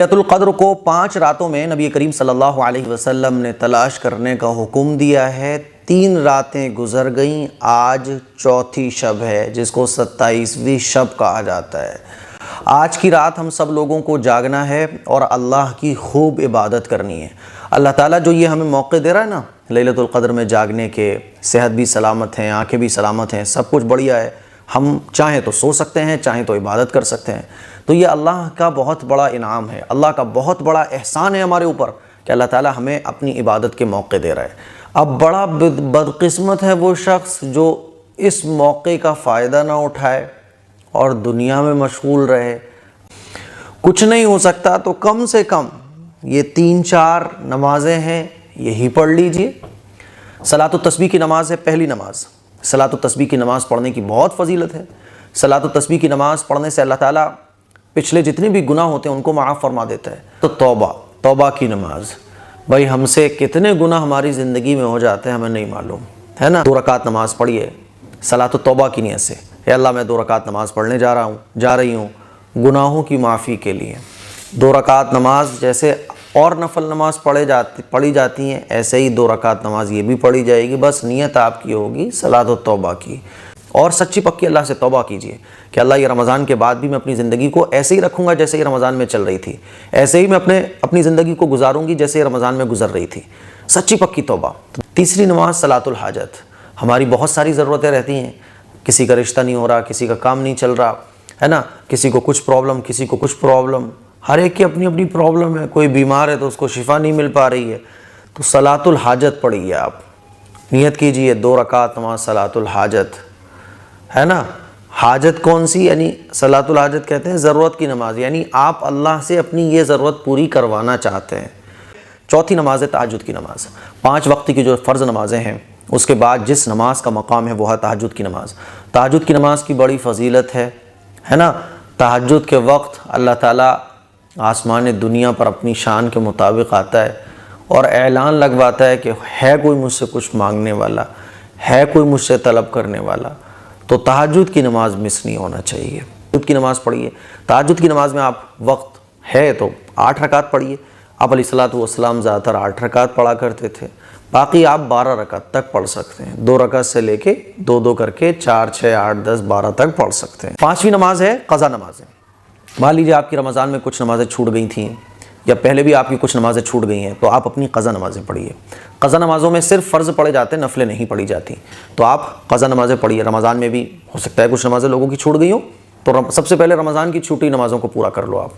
لیلۃ القدر کو 5 راتوں میں نبی کریم صلی اللہ علیہ وسلم نے تلاش کرنے کا حکم دیا ہے۔ 3 راتیں گزر گئیں، آج چوتھی شب ہے جس کو 27ویں شب کہا جاتا ہے۔ آج کی رات ہم سب لوگوں کو جاگنا ہے اور اللہ کی خوب عبادت کرنی ہے۔ اللہ تعالیٰ جو یہ ہمیں موقع دے رہا ہے نا لیلۃ القدر میں جاگنے کے، صحت بھی سلامت ہیں، آنکھیں بھی سلامت ہیں، سب کچھ بڑھیا ہے، ہم چاہیں تو سو سکتے ہیں، چاہیں تو عبادت کر سکتے ہیں، تو یہ اللہ کا بہت بڑا انعام ہے، اللہ کا بہت بڑا احسان ہے ہمارے اوپر کہ اللہ تعالیٰ ہمیں اپنی عبادت کے موقع دے رہا ہے۔ اب بڑا بدقسمت ہے وہ شخص جو اس موقع کا فائدہ نہ اٹھائے اور دنیا میں مشغول رہے۔ کچھ نہیں ہو سکتا تو کم سے کم یہ 3-4 نمازیں ہیں، یہی پڑھ لیجئے۔ صلاۃ التسبیح کی نماز ہے پہلی نماز۔ صلاۃ التسبیح کی نماز پڑھنے کی بہت فضیلت ہے۔ صلاۃ التسبیح کی نماز پڑھنے سے اللہ تعالیٰ پچھلے جتنے بھی گناہ ہوتے ہیں ان کو معاف فرما دیتا ہے۔ تو توبہ کی نماز، بھائی ہم سے کتنے گناہ ہماری زندگی میں ہو جاتے ہیں ہمیں نہیں معلوم ہے نا۔ 2 رکعت نماز پڑھیے صلاۃ التوبہ کی نیت سے، اے اللہ میں 2 رکعت نماز پڑھنے جا رہی ہوں گناہوں کی معافی کے لیے۔ 2 رکعت نماز جیسے اور نفل نماز پڑھی جاتی ہیں، ایسے ہی 2 رکعت نماز یہ بھی پڑھی جائے گی، بس نیت آپ کی ہوگی صلاۃ التوبہ کی، اور سچی پکی اللہ سے توبہ کیجئے کہ اللہ یہ رمضان کے بعد بھی میں اپنی زندگی کو ایسے ہی رکھوں گا جیسے یہ رمضان میں چل رہی تھی، ایسے ہی میں اپنی زندگی کو گزاروں گی جیسے یہ رمضان میں گزر رہی تھی، سچی پکی توبہ۔ تیسری نماز صلاۃ الحاجت۔ ہماری بہت ساری ضرورتیں رہتی ہیں، کسی کا رشتہ نہیں ہو رہا، کسی کا کام نہیں چل رہا ہے نا، کسی کو کچھ پرابلم، کسی کو کچھ پرابلم، ہر ایک کی اپنی اپنی پرابلم ہے، کوئی بیمار ہے تو اس کو شفا نہیں مل پا رہی ہے، تو صلاۃ الحاجت پڑھیے آپ، نیت کیجئے 2 رکعت نماز صلاۃ الحاجت ہے نا۔ حاجت کون سی؟ یعنی صلاۃ الحاجت کہتے ہیں ضرورت کی نماز، یعنی آپ اللہ سے اپنی یہ ضرورت پوری کروانا چاہتے ہیں۔ چوتھی نماز ہے تہجد کی نماز۔ 5 وقت کی جو فرض نمازیں ہیں اس کے بعد جس نماز کا مقام ہے وہ ہے تہجد کی نماز۔ تہجد کی نماز کی بڑی فضیلت ہے نا۔ تہجد کے وقت اللہ تعالیٰ آسمان دنیا پر اپنی شان کے مطابق آتا ہے اور اعلان لگواتا ہے کہ ہے کوئی مجھ سے کچھ مانگنے والا، ہے کوئی مجھ سے طلب کرنے والا، تو تہجد کی نماز مس نہیں ہونا چاہیے۔ تہجد کی نماز پڑھیے۔ تہجد کی نماز میں آپ وقت ہے تو 8 رکعت پڑھیے۔ آپ علیہ الصلوۃ والسلام زیادہ تر 8 رکعت پڑھا کرتے تھے، باقی آپ 12 رکعت تک پڑھ سکتے ہیں، 2 رکعت سے لے کے 2 کر کے 4 6 8 10 12 تک پڑھ سکتے ہیں۔ 5ویں نماز ہے قضا نمازیں۔ مان لیجیے آپ کی رمضان میں کچھ نمازیں چھوٹ گئی تھیں یا پہلے بھی آپ کی کچھ نمازیں چھوٹ گئی ہیں، تو آپ اپنی قضا نمازیں پڑھیے۔ قضا نمازوں میں صرف فرض پڑھے جاتے ہیں، نفلیں نہیں پڑھی جاتی، تو آپ قضا نمازیں پڑھیے۔ رمضان میں بھی ہو سکتا ہے کچھ نمازیں لوگوں کی چھوٹ گئی ہوں، تو سب سے پہلے رمضان کی چھوٹی نمازوں کو پورا کر لو آپ۔